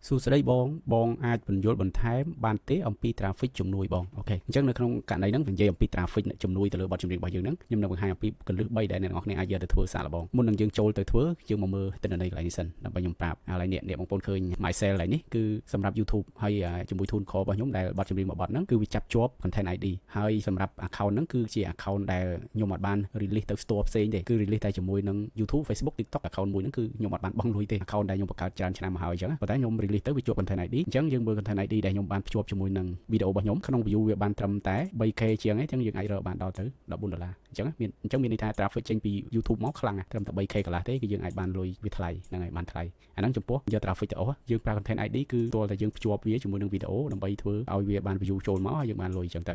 សួស្តីបងអាចបញ្យល់បន្ថែមបានទេអំពី traffic ជំនួយបងអូខេអញ្ចឹងនៅក្នុងករណីហ្នឹងនិយាយអំពី traffic ជំនួយទៅលើបទចម្រៀងរបស់យើងហ្នឹងខ្ញុំនឹងបង្ហាញអំពីកលឹះ3ដែលអ្នកនរគ្នាអាចយកទៅធ្វើសាកល្បងមុននឹងយើងចូលទៅធ្វើយើងមកមើលទិន្នន័យកន្លែងនេះសិនដើម្បីខ្ញុំប្រាប់ឥឡូវនេះបងប្អូនឃើញ MySell កន្លែងនេះគឺសម្រាប់ YouTube ហើយជាមួយ Tune Core របស់ខ្ញុំដែលបទចម្រៀងមួយបទហ្នឹងគឺវាចាប់ជាប់ Content ID ហើយសម្រាប់ account ហ្នឹងគឺជា account ដែលខ្ញុំអត់បាន release ទៅ store ផ្សេងទេគឺ release តែជាមួយនឹង YouTube Facebook TikTok account មួយហ្នឹងគឺខ្ញុំអត់បានបង់លុយទេ account ដែលខ្ញុំបង្កើតច្រើនឆ្នាំមកហើយអញ្ចឹងប៉ុន្តែខ្ញុំ release ទៅវាជាប់ Content ID អញ្ចឹងយើងមើល Content ID ដែលខ្ញុំបានភ្ជាប់ជាមួយនឹងវីដេអូរបស់ខ្ញុំក្នុង view វាបានត្រឹមតែ 3k ជាងឯងអញ្ចឹងយើងអាចរកបានដល់ទៅ$14អញ្ចឹងមានន័យថា traffic ចេញពី YouTube មកខ្លាំងត្រឹមតែ 3k កន្លះទេគឺយើងអាចបានលុយវាថ្លៃហ្នឹងហើយបានថ្លៃអាហ្នឹងចំពោះយក traffic ទៅអស់យើងប្រើ Content ID គឺទាល់តែយើងភ្ជាប់វាជាមួយនឹងវីដេអូដើម្បីធ្វើឲ្យវាបាន view ចូលមកហើយយើងបានលុយអញ្ចឹងទ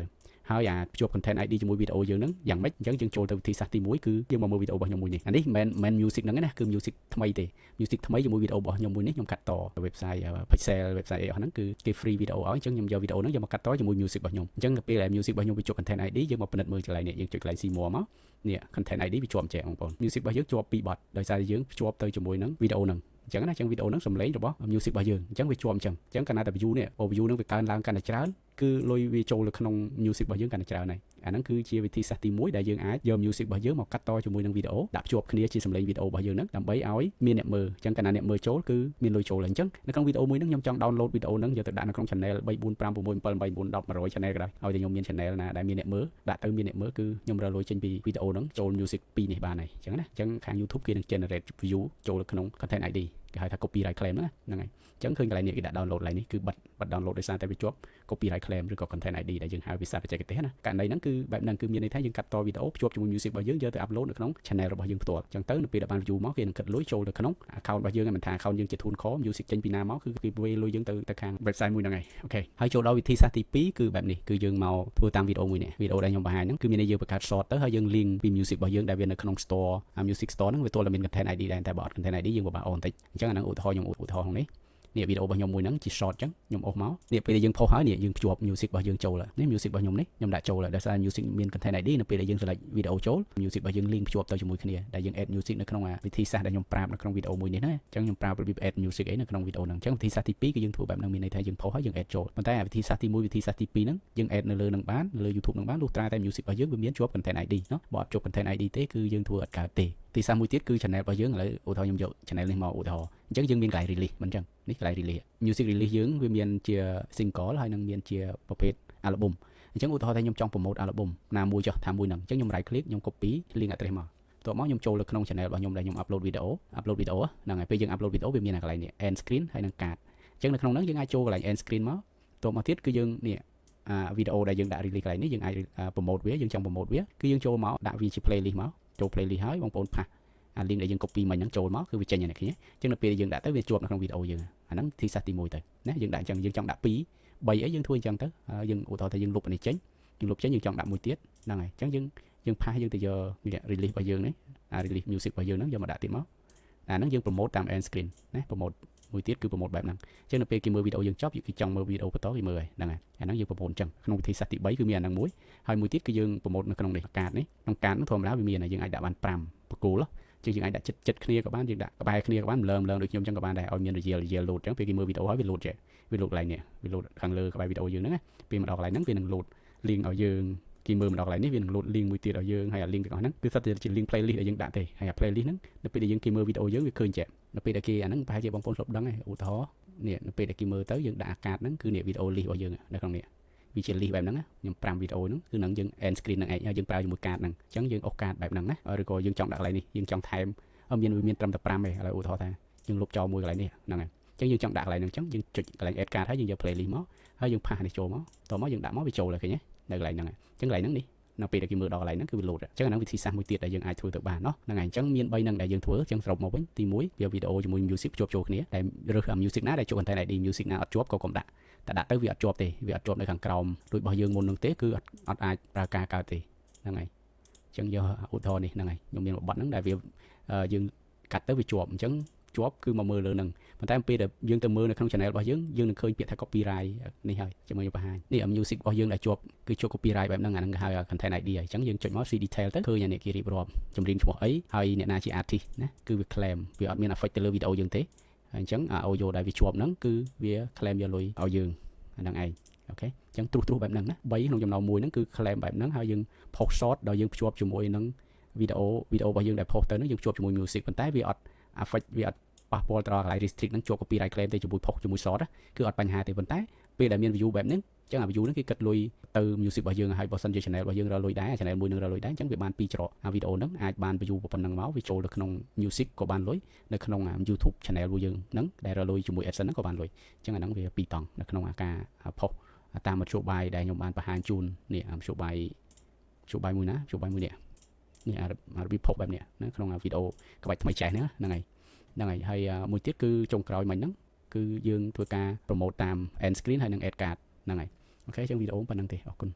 ៅហើយភ្ជាប់ Content ID ជាមួយវីដេអូយើងហ្នឹងយ៉ាងម៉េចអញ្ចឹងយើងចូលទៅវិធីសាស្ត្រទី1គឺយើងមកមើលវីដេអូរបស់ខ្ញុំមួយនេះអានេះមិន music ហ្នឹងណាគឺ music ថ្មីទេ music ថ្មីជាមួយវីដេអូរបស់ខ្ញុំមួយនេះខ្ញុំកាត់ត website Pixel website អស់ហ្នឹងគឺគេ free វីដេអូឲ្យអញ្ចឹងខ្ញុំយកវីដេអូហ្នឹងយកមកកាត់តជាមួយ music របស់ខ្ញុំអញ្ចឹងពេលដែល music របស់ខ្ញុំវាជាប់ Content ID យើងមកពិនិត្យមើលកន្លែងនេះយើងចុចកន្លែង see more មកនេះ Content ID វាជាប់អញ្ចឹងបងប្អូន music របស់យើងជាប់2បទដោយសារតែយើងភ្ជាប់ទៅជាមួយនឹងវីដេអូហ្នឹងអញ្ចឹងណាអញ្ចឹងវីដេអូហ្នឹងសំឡេងរបស់ music របស់យើងអញ្ចឹងវាជាប់អញ្ចឹងកាលណាតែ view នេះ view ហ្នឹងវាកើនឡើងកាន់តែច្រើនគឺលុយវាចូលទៅក្នុង music របស់យើងកាន់តែច្រើនហើយអាហ្នឹងគឺជាវិធីសាស្ត្រទី1ដែលយើងអាចយក music របស់យើងមកកាត់តជាមួយនឹងវីដេអូដាក់ភ្ជាប់គ្នាជាសំឡេងវីដេអូរបស់យើងហ្នឹងដើម្បីឲ្យមានអ្នកមើលអញ្ចឹងកាលណាអ្នកមើលចូលគឺមានលុយចូលហើយអញ្ចឹងនៅក្នុងវីដេអូមួយហ្នឹងខ្ញុំចង់ download វីដេអូហ្នឹងយកទៅដាក់នៅក្នុង channel 3 4 5 6 7 8 9 10 100 channel ក៏ដោយឲ្យតែខ្ញុំមាន channel ណាដែលមានអ្នកមើលដាក់ទៅមានអ្នកមើលគឺខ្ញុំរកលុយចេញពីវីដេអូហ្នឹងចូល music 2នេះបានហើយអញ្ចឹងណាអញ្ចឹងខាង YouTube គេនឹង generate view ចូលក្នុង content ID គេហៅថា copyright claim ហ្នឹងហើយអញ្ចឹងឃើញកន្លែងនេះគេដាក់ download កន្លែងនេះគឺបិទ download ដោយសារតែវាជាប់ copyright claim ឬក៏ content ID ដែលយើងហៅភាសាបច្ចេកទេសណាករណីហ្នឹងគឺបែបហ្នឹងគឺមានន័យថាយើងកាត់តវីដេអូភ្ជាប់ជាមួយ music របស់យើងយកទៅ upload នៅក្នុង channel របស់យើងផ្ទាល់អញ្ចឹងទៅនៅពេលដែលបាន view មកគេនឹងគិតលុយចូលទៅក្នុង account របស់យើងមិនថា account យើងជា Tune Core music ចេញពីណាមកគឺគេវេលុយយើងទៅខាង website មួយហ្នឹងហើយអូខេហើយចូលដល់វិធីសាស្ត្រទី2គឺបែបនេះគឺយើងមកធ្វើតាមវីដេអូមួយនេះវីដេអូដែលខ្ញុំបង្ហាញហ្នឹងគឺមានន័យយើងបង្កើត short ទៅហើយយើង link ពី music របស់យើងដែលវានៅក្នុង store music store ហ្នឹងវាទាល់តែមាន content ID ដែរតែបើអត់ content ID យើងពិបាកអូនបន្តិចអញ្ចឹងអាហ្នឹងឧទាហរណ៍ខ្ញុំឧទាហរណ៍ក្នុងនេះនេះវីដេអូរបស់ខ្ញុំមួយហ្នឹងជា short អញ្ចឹងខ្ញុំអូសមកនេះពេលដែលយើងផុសហើយនេះយើងភ្ជាប់ music របស់យើងចូលហើយនេះ music របស់ខ្ញុំនេះខ្ញុំដាក់ចូលហើយដោយសារ music មាន content ID នៅពេលដែលយើង select វីដេអូចូល music របស់យើង link ភ្ជាប់ទៅជាមួយគ្នាដែលយើង add music នៅក្នុងវិធីសាស្ត្រដែលខ្ញុំប្រាប់នៅក្នុងវីដេអូមួយនេះណាអញ្ចឹងខ្ញុំប្រាប់របៀប add music អីនៅក្នុងវីដេអូហ្នឹងអញ្ចឹងវិធីសាស្ត្រទី2គឺយើងធ្វើបែបហ្នឹងមានន័យថាយើងផុសហើយយើង add ចូលប៉ុន្តែវិធីសាស្ត្រទី1វិធីសាស្ត្រទី2ហ្នឹងយើង add នៅលើនឹងបានលើ YouTube ហ្នឹងបានលុះត្រាតែ music របស់យើងវាមានជាប់ content ID ណោះបើអត់ជាប់ content ID ទេគឺយើងធ្វើអត់កើតទេទីសាស្ត្រមួយទៀតគឺ channel របស់យើងឥឡូវឧទាហរណ៍ខ្ញុំយក channel នេះមកឧទាហរណ៍អញ្ចឹងយើងមានកន្លែង release មិនអញ្ចឹងនេះកន្លែង release music release យើងវាមានជា single ហើយនឹងមានជាប្រភេទ album អញ្ចឹងឧទាហរណ៍ថាខ្ញុំចង់ promote album ណាមួយចុះថាមួយហ្នឹងអញ្ចឹងខ្ញុំ right click ខ្ញុំ copy link address មកតោះមកខ្ញុំចូលទៅក្នុង channel របស់ខ្ញុំដែលខ្ញុំ upload វីដេអូហ្នឹងហើយពេលយើង upload វីដេអូវាមានកន្លែងនេះ end screen ហើយនឹង card អញ្ចឹងនៅក្នុងហ្នឹងយើងអាចចូលកន្លែង end screen មកតោះមកទៀតគឺយើងនេះវីដេអូដែលយើងដាក់ release កន្លែងនេះយើងអាច promote វាយើងចង់ promote វាគឺយើងចូលមកដាក់វាជា playlist មកចូល playlist ហើយបងប្អូនផាសlink ដែលយើង copy មិញហ្នឹងចូលមកគឺវាចេញឲ្យអ្នកគ្នាអញ្ចឹងនៅពេលយើងដាក់ទៅវាជាប់នៅក្នុងវីដេអូយើងអាហ្នឹងទីសាស្ត្រទី1ទៅណាយើងដាក់អញ្ចឹងយើងចង់ដាក់2 3អីយើងធ្វើអញ្ចឹងទៅហើយយើងឧទាហរណ៍ថាយើងលុបអានេះចេញយើងលុបចេញយើងចង់ដាក់មួយទៀតហ្នឹងហើយអញ្ចឹងយើងផាសយើងទៅយក release របស់យើងនេះrelease music របស់យើងហ្នឹងយកមកដាក់ទៀតមកអាហ្នឹងយើង promote តាម end screen ណា promote មួយទៀតគឺ promote បែបហ្នឹងអញ្ចឹងនៅពេលគេមើលវីដេអូយើងចប់គេចង់មើលវីដេអូបន្តគេមើលហើយហ្នឹងហើយអាហ្នឹងយើង promote អញ្ចឹងក្នុងវិធីសាស្ត្រទី3គឺមានអាហ្នឹងមួយហើយមួយទៀតគឺយើង promote នៅក្នុងនេះកាតនេះក្នុងកាតហ្នឹងធម្មតាវាមានយើងអាចដាក់បាន5បកគោលជាងយើងអាចដាក់ចិត្តគ្នាក៏បានយើងដាក់ក្បែរគ្នាក៏បានម្លងដូចខ្ញុំអញ្ចឹងក៏បានដែរឲ្យមាន real load អញ្ចឹងពេលគេមើលវីដេអូហើយវា load ចេះវា load កន្លែងនេះវា load ខាងលើក្បែរវីដេអូយើងហ្នឹងណាពេលមកដល់កន្លែងហ្នឹងវានឹង load link ឲ្យយើងគេមើលមកដល់កន្លែងនេះវានឹង load link មួយទៀតឲ្យយើងហើយអា link ទាំងអស់ហ្នឹងគឺសិតតែជា link playlist ដែលយើងដាក់ទេហើយអា playlist ហ្នឹងនៅពេលដែលយើងគេមើលវីដេអូយើងវាឃើញចេះនៅពេលដែលគេអាហ្នឹងប្រហែលជាបងប្អូនធ្លាប់ដឹងហើយឧទាហរណ៍នេះនៅពេលដែលគេមើលទៅយើងដាក់អាកាតហ្នឹងគឺនេះវីដេអូ list របស់យើងនៅក្នុងនេះវាជា list បែបហ្នឹងខ្ញុំ5វីដេអូហ្នឹងគឺនឹងយើង end screen ហ្នឹងឯងហើយយើងប្រើជាមួយកាតហ្នឹងអញ្ចឹងយើងអូសកាតបែបហ្នឹងណាឬក៏យើងចង់ដាក់កន្លែងនេះយើងចង់ថែមមានត្រឹមតែ5ទេឥឡូវឧទាហរណ៍ថាយើងលុបចោលមួយកន្លែងនេះហ្នឹងហើយអញ្ចឹងយើងចង់ដាក់កន្លែងហ្នឹងអញ្ចឹងយើងចុចកន្លែង add card ហើយយើងយក playlist មកហើយយើងផាសនេះចូលមកតមកយើងដាក់មកវាចូលហើយឃើញទេនៅកន្លែងហ្នឹងអញ្ចឹងកន្លែងហ្នឹងនេះនៅពេលដែលគេមើលដល់កន្លែងហ្នឹងគឺវា load អញ្ចឹងអាហ្នឹងវិធីសាស្ត្រមួយទៀតដែលយើងអាចធ្វើទៅបានណោះហ្នឹងហើយអញ្ចឹងមាន3ហ្នឹងដែលយើងធ្វើអញ្ចឹងសរុបមកវិញទី1វាវីដេអូជាមួយ music ភ្ជាប់ចូលគ្នាដែលរើស music ណាដែលជាប់ content ID music ណាអត់ជាប់ក៏កុំដាក់តែដាក់ទៅវាអត់ជាប់ទេវាអត់ជាប់នៅខាងក្រោមដូចរបស់យើងមុនហ្នឹងទេគឺអត់អាចប្រើការកើតទេហ្នឹងហើយអញ្ចឹងយកឧទាហរណ៍នេះហ្នឹងហើយខ្ញុំមានមួយបទហ្នឹងដែលវាយើងកាត់ទៅវាជាប់អញ្ចឹងជាប់គឺមកមើលលើហ្នឹងប៉ុន្តែពេលដែលយើងទៅមើលនៅក្នុង channel របស់យើងនឹងឃើញពាក្យថា copyright នេះហើយជាមួយខ្ញុំបង្ហាញនេះ music របស់យើងដែលជាប់គឺជាប់ copyright បែបហ្នឹងអាហ្នឹងគេហៅ content ID ហើយអញ្ចឹងយើងចុចមក see detail ទៅឃើញអានេះគេរៀបរាប់ចម្រៀងឈ្មោះអីហើយអ្នកណាជា artist ណាគឺវា claim វាអត់មាន affect ទៅលើវីដេអូយើងទេ អញ្ចឹង audio ដែលវាជាប់ហ្នឹងគឺវា claim យកលុយឲ្យយើងអាហ្នឹងឯងអូខេអញ្ចឹងទ្រុសបែបហ្នឹងណា3ក្នុងចំណោមមួយហ្នឹងគឺ claim បែបហ្នឹងហើយយើង post short ដល់យើងភ្ជាប់ជាមួយនឹងវីដេអូរបស់យើងដែល post ទៅហ្នឹងយើងភ្ជាប់ជាមួយ music ប៉ុន្តែវាអត់ affect វាអត់ប៉ះពាល់ទៅដល់កន្លែង restrict ហ្នឹងជាប់ copyright claim ទៅជាមួយ post ជាមួយ short គឺអត់បញ្ហាទេប៉ុន្តែពេលដែលមាន view បែបហ្នឹងអញ្ចឹងអា view ហ្នឹងគេគិតលុយទៅ music របស់យើងហើយបើសិនជា channel របស់យើងរកលុយដែរ channel មួយនឹងរកលុយដែរអញ្ចឹងវាបាន2ច្រកអាវីដេអូហ្នឹងអាចបាន view ប៉ុណ្ណឹងមកវាចូលទៅក្នុង music ក៏បានលុយនៅក្នុង YouTube channel របស់យើងហ្នឹងដែលរកលុយជាមួយ AdSense ហ្នឹងក៏បានលុយអញ្ចឹងអាហ្នឹងវា2តង់នៅក្នុងការ post តាមមធ្យោបាយដែលខ្ញុំបានបង្ហាញជូននេះមធ្យោបាយមួយណាមធ្យោបាយមួយនេះរបៀប post បែបនេះណាក្នុងវីដេអូក្បាច់ថ្មីចេះហ្នឹងហើយហើយមួយទៀតគឺចុងក្រោយមិញហ្នឹងគឺយើងធ្វើការ promote តាម end screen ហើយនិង ad card ហ្នឹងហើយអូខេអញ្ចឹងវីដេអូប៉ុណ្្នឹងទេអរគុណ